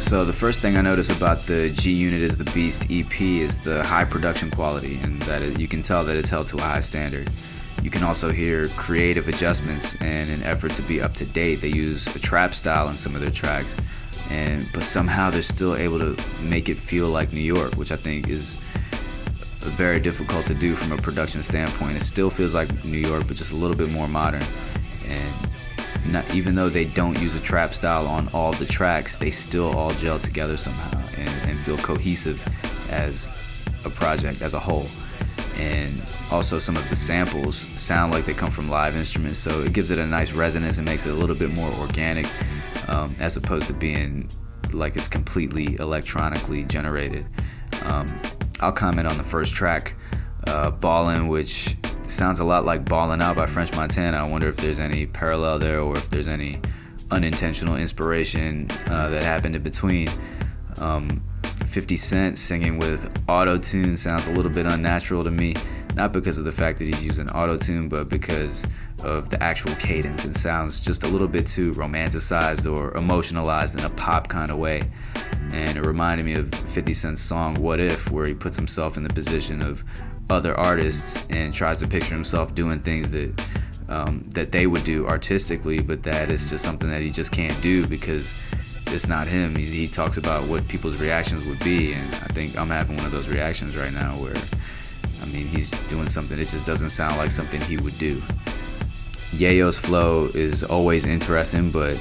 So the first thing I notice about the G Unit is the Beast EP is the high production quality, and that you can tell that it's held to a high standard. You can also hear creative adjustments and an effort to be up to date. They use a trap style in some of their tracks, but somehow they're still able to make it feel like New York, which I think is very difficult to do from a production standpoint. It still feels like New York, but just a little bit more modern. And even though they don't use a trap style on all the tracks, they still all gel together somehow and feel cohesive as a project as a whole. And also some of the samples sound like they come from live instruments, so it gives it a nice resonance and makes it a little bit more organic, as opposed to being like it's completely electronically generated. I'll comment on the first track, Ballin', which sounds a lot like Ballin' Out by French Montana. I wonder if there's any parallel there or if there's any unintentional inspiration that happened in between. 50 Cent singing with auto-tune sounds a little bit unnatural to me, not because of the fact that he's using auto-tune, but because of the actual cadence. It sounds just a little bit too romanticized or emotionalized in a pop kind of way. And it reminded me of 50 Cent's song What If, where he puts himself in the position of other artists and tries to picture himself doing things that they would do artistically, but that is just something that he just can't do because it's not him. He talks about what people's reactions would be, and I think I'm having one of those reactions right now where, he's doing something, it just doesn't sound like something he would do. Yayo's flow is always interesting, but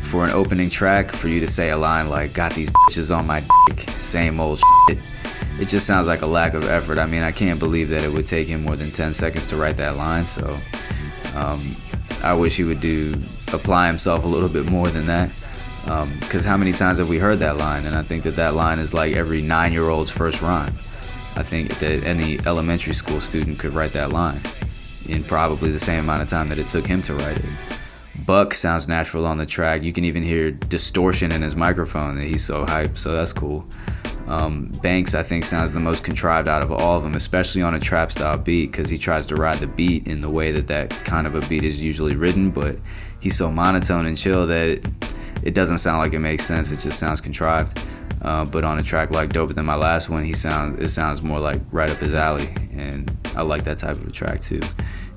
for an opening track, for you to say a line like, got these bitches on my dick, same old shit, it just sounds like a lack of effort. I can't believe that it would take him more than 10 seconds to write that line, so I wish he would apply himself a little bit more than that. Because how many times have we heard that line? And I think that line is like every 9-year-old's first rhyme. I think that any elementary school student could write that line in probably the same amount of time that it took him to write it. Buck sounds natural on the track. You can even hear distortion in his microphone, that he's so hyped, so that's cool. Banks, I think, sounds the most contrived out of all of them, especially on a trap style beat, because he tries to ride the beat in the way that kind of a beat is usually written, but he's so monotone and chill that it doesn't sound like it makes sense. It just sounds contrived. But on a track like Doper Than My Last One, it sounds more like right up his alley, and I like that type of a track too.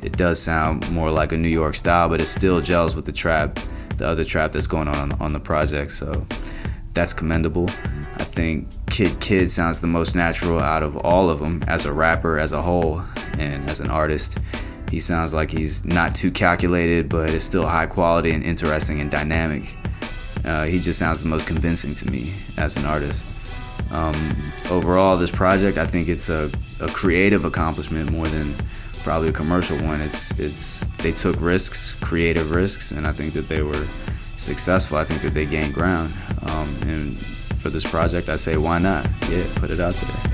It does sound more like a New York style, but it still gels with the other trap that's going on the project, so that's commendable. I think Kid sounds the most natural out of all of them as a rapper as a whole and as an artist. He sounds like he's not too calculated, but is still high quality and interesting and dynamic. He just sounds the most convincing to me as an artist. Overall, this project, I think it's a creative accomplishment more than probably a commercial one. They took risks, creative risks, and I think that they were successful. I think that they gained ground. And for this project, I say, why not? Yeah, put it out there.